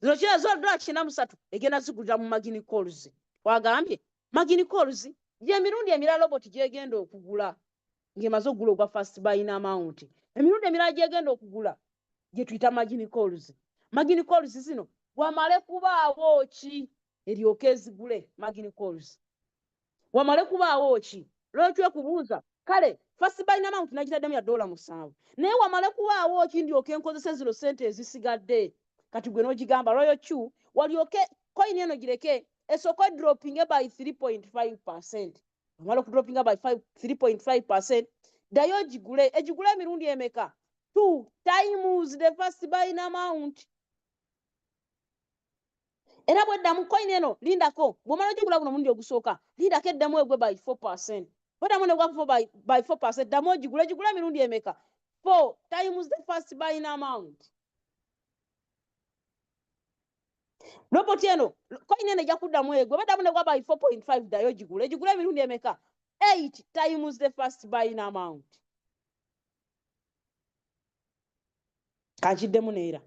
[SPEAKER 1] Zino kirazo $93 egenda zigulira mu margin calls. Wagambye margin calls y'emirundi emirala robot gyegenda okugula ng'emaze okugula ogwa first buying amount. Emirundi emirala gyegenda okugula gye tuyita margin calls. Margin calls zino wamale kubaawo ki eryoka ezigule margin calls. Wamale kubaawo ki lwekyo kubuuza kale first buying amount nagitaddemu ya $7 naye wamale kubaawo ki ndyoka enkozesa zino sente ezisigadde kati gwe n'ogigamba Royal Q walyoke coin eno gireke esooka dropping by 3.5%. Wamala okudroppinga by 3.5%. Dayo egigule emirundi emeka 2 times the first buying amount. Era bweddamu coin eno lindako bw'omala ogigula guno mundi ogusooka lindako eddamu egwe by 4%. Bweddamu negwa by 4% ddamu egigule emirundi emeka 4 times the first buying amount. Robot eno coin eno ejja kuddamu egwe bweddamu negwa by 4.5 dayo egigule emirundi emeka 8 times the first buying amount. Kankiddemu neera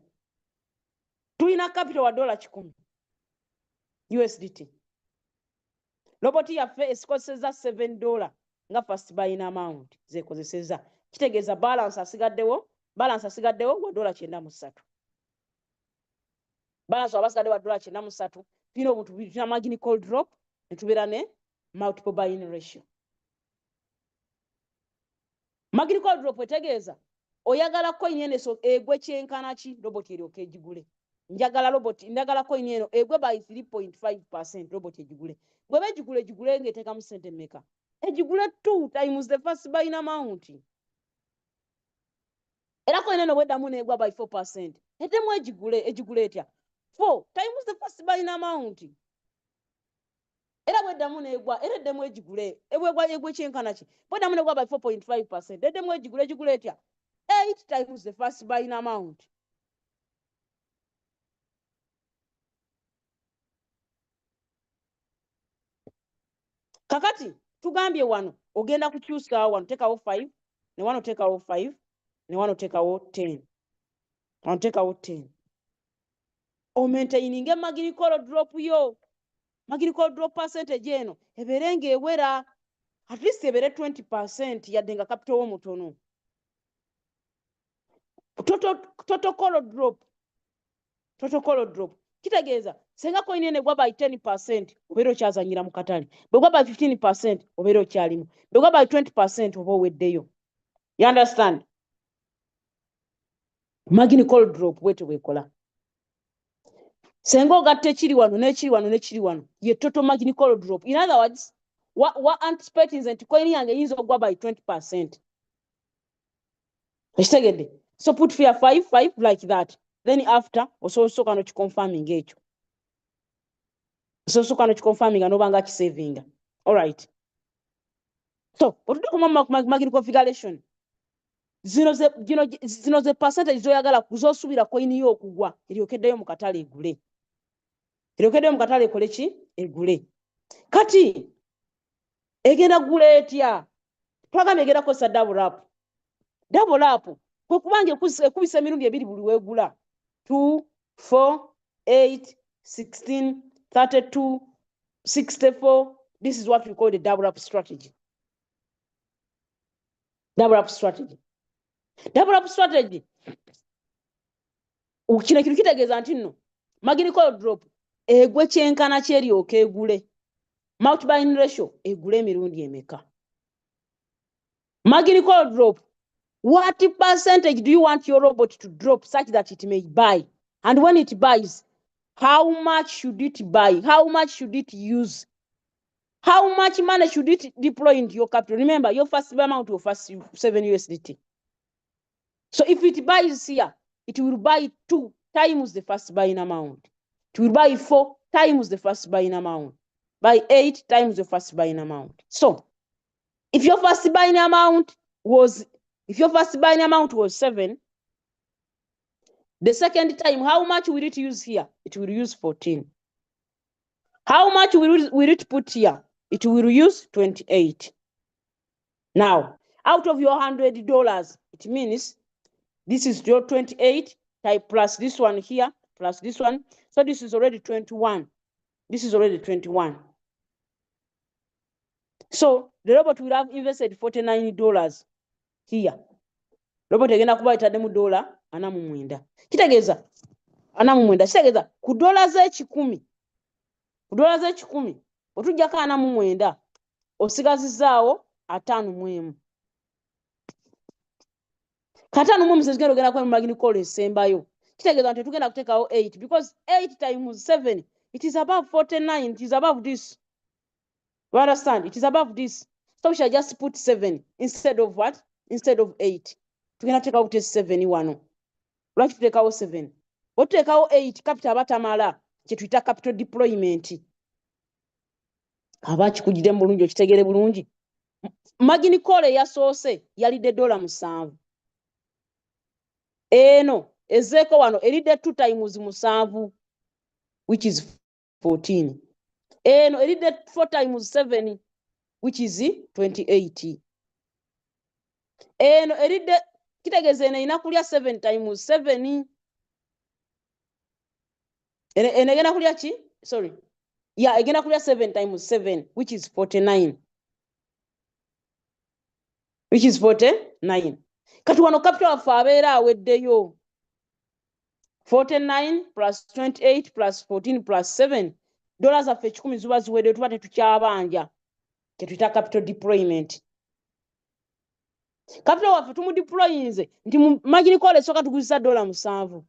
[SPEAKER 1] tulina capital wa $10 USDT. Robot yaffe esikozesezza $7 nga first buying amount zekozesezza. Kitegeeza balance asigaddewo wa $93. Balance abasigadde wa $93. Tulina obuntu tulina margin call drop ne tubeera ne multiple buying ratio. Margin call drop etegeeza oyagala coin eno egwe kyenkana ki robot eryoka egigule. Njagala coin eno egwe by 3.5% robot egigule. Bwe begigule ng'eteekamu ssente mmeka? Egigule 2 times the first buying amount. Era coin eno bweddamu n'egwa by 4%. Eddemu egigule etya? 4 times the first buying amount. Era bweddamu n'egwa era eddemu egigule egwe kyenkana ki? Bweddamu n'egwa by 4.5%. Eddemu egigule etya? 8 times the first buying amount. Kakati tugambye wano ogenda kukyusa wano tekawo 5 ne wano tekawo 5 ne wano tekawo 10. Wano tekawo 10. Omaintaininga margin call drop yo. Margin call drop percentage eno ebeere ng'ewera at least ebeere 20% yadde nga capital w'omutono. Total call drop kitegeeza senga coin ene gwa by 10% obeera okyazanyira mu katale bwe gwa by 15% obeera okyalimu bwe gwa by 20% oba oweddeyo. You understand? Margin call drop bwete bwekola. Senga ogatte ekiri wano n'ekiri wano n'ekiri wano ye total margin call drop. In other words, what anticipating nti coin yange yinza ogwa by 20%. Ekitegedde? So put fear 5 like that. Then after osobola no confirming ekyo. So no confirming anobanga ki saving. All right. So what do you margin configuration? Zino ze percentage zoyagala kuzosubira coin yo okugwa eryokeddeyo mu katale egule. Eryokeddeyo mu katale ekole ki? Egule. Kati egenda gula etya? Twagambye egenda kosa double up. Double up kwe kubanga ekubisa emirundi ebiri buli weegula 2, 4, 8, 16, 32, 64. This is what we call the double up strategy. Double up strategy. Double up strategy. Kino kintu kitegeeza nti nno margin call drop egwe kyenkana kyeryoka egule. Multiplying ratio egule emirundi emeka. Margin call drop. What percentage do you want your robot to drop such that it may buy? And when it buys, how much should it buy? How much should it use? How much money should it deploy into your capital? Remember, your first amount will first 7 USDT. So if it buys here, it will buy 2 times the first buying amount. It will buy 4 times the first buying amount. Buy 8 times the first buying amount. So if your first buying amount was 7, the second time, how much will it use here? It will use 14. How much will it put here? It will use 28. Now, out of your $100, it means this is your 28 type plus this one here, plus this one. So this is already 21. This is already 21. So the robot will have invested $49 here. Robot egenda kuba itaddemu $49. Kitegeeza $49. Kitegeeza ku $10. Ku $10 otujjako $49 osigazizaawo $5. $5 zigenda ogenda kwa margin call esembayo. Kitegeeza nti tugenda kuteekawo 8 because 8 times 7 it is above 49. It is above this. You understand? It is above this. So we shall just put 7 instead of what? Instead of 8. Tugenda kuteekawo 7 wano. Lwaki tuteekawo 7? Otuteekawo 8 capital abatamala kye tuyita capital deployment. Aba kikujjire mu bulungi okitegere bulungi. Margin call eyasoose yalidde $7. Eno ezeeko wano eridde 2 times 7 which is 14. Eno eridde 4 times 7 which is 28. Eno eridde kitegeeza eno erina kulya 7 times 7. Eno egenda kulya ki? Sorry. Yeah, egenda kulya 7 times 7 which is 49. Which is 49. Kati wano capital waffe abeera aweddeyo 49 plus 28 plus 14 plus 7 dollars zaffe 10 ziba ziweddeyo tuba tetukyabanja kye tuyita capital deployment. Capital waffe tumudeployinze nti mu margin call esooka tuguzisa $7.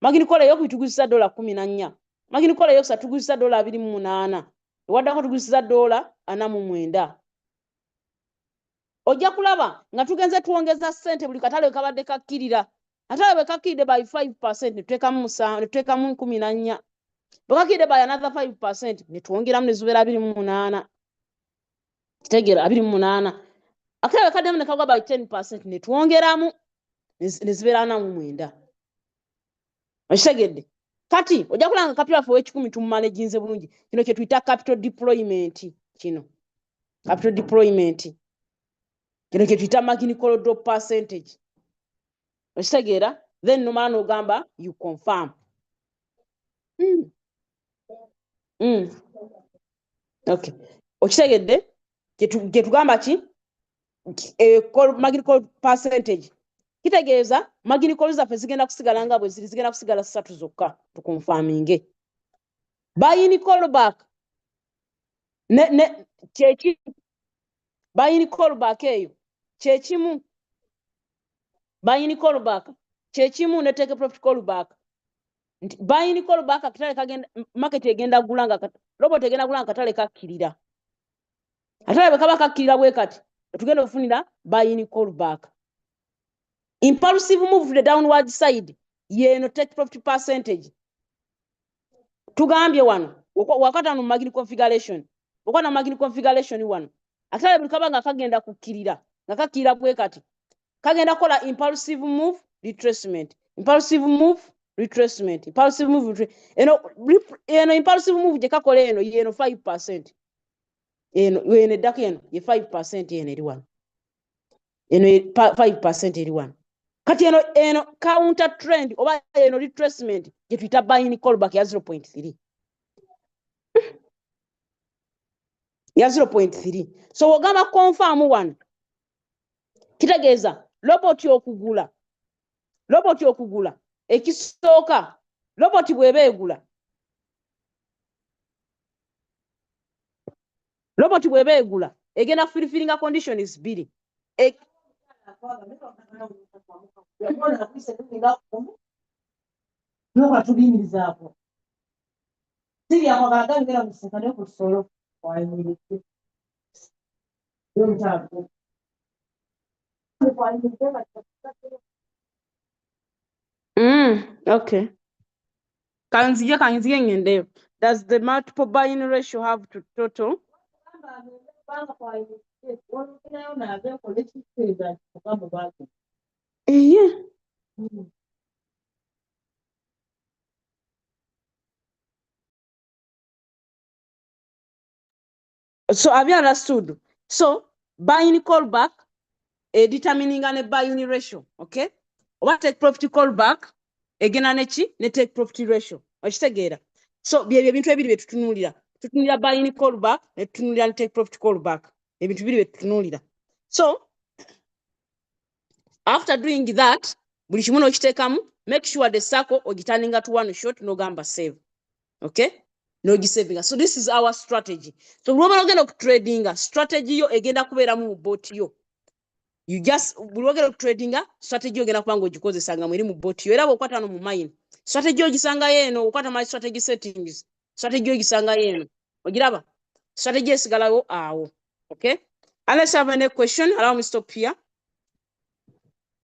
[SPEAKER 1] Margin call eyokubiri tuguzisa $14. Margin call eyokusatu tuguzisa $28. Ewaddako tuguzisa $49. Ojja kulaba nga tugenze tuwongeza ssente buli katale we kabadde kakkirira. Katale bwe kakkiridde by 5% ne tuteekamu 14. Bwe kakkiridde by another 5% ne tuwongeramu ne zibeera 28. Kitegeera 28. Akatale bwe kaddemu ne kagwa by 10% ne tuwongeramu ne zibeera 49. Okitegedde? Kati ojja kulaba nga capital waffe ow'ekikumi tumumanaginze bulungi. Kino kye tuyita capital deployment. Kino capital deployment. Kino kye tuyita margin call drop percentage. Okitegeera? Then nomala n'ogamba you confirm. Okay. Okitegedde? Kye tugamba ki? Margin call percentage. Kitegeeza margin call zaffe zigenda kusigala nga bwe ziri, zigenda kusigala 3 zokka tukonfaminge. Buying callback. Ne chechi. Buying callback eyo. Chechimu. Buying callback. Chechimu ne take profit callback. Buying callback akatale kagenda market egenda gulanga robot egenda gulanga katale kakkirira. Atale bakaba kakkirira bwe kati. Tugenda kufunira buying callback. Impulsive move to the downward side. Yeno take profit percentage. Tugambye wano wakata no margin configuration. Okwana margin configuration wano. Atale bukaba nga kagenda kukkirira. Nga kakkirira bwe kati. Kagenda kola impulsive move retracement. Impulsive move retracement. Impulsive move eno impulsive move je kakola eno yeno 5%. Eno eddako eno ye 5% eno eri wano. Eno 5% eri wano. Kati eno counter trend oba eno retracement je tuita buying callback ya 0.3. Ya 0.3. So ogamba confirm one. Kitegeeza robot okugula ekisooka robot bwebe egula egenda fulfilling conditions biri okay. Kanzige ngende. Does the multiple buying ratio have to total? Yeah. So have you understood? So buying callback determining a buying ratio, okay? What take profit callback again anechi ne take profit ratio. Okitegeera. So bye bintu ebiri betutunulira. Tutunulira buying callback ne tutunulira take profit callback. Ebintu biri betutunulira. So after doing that, buli kimu okiteekamu, make sure the circle ogitaninga to one shot no gamba save. Okay? No gisaving. So this is our strategy. So bw'oba ogenda okutradinga strategy yo egenda kubeera mu bot yo. You just bw'ogenda okutradinga strategy ogenda kuba ng'ogikozesa nga mweri mu bot yo era bw'okwata no mu mine. Strategy ogisanga yeno okwata my strategy settings. Strategy ogisanga yeno. Ogiraba? Strategy esigalawo awo. Okay? Unless you have any question, allow me stop here.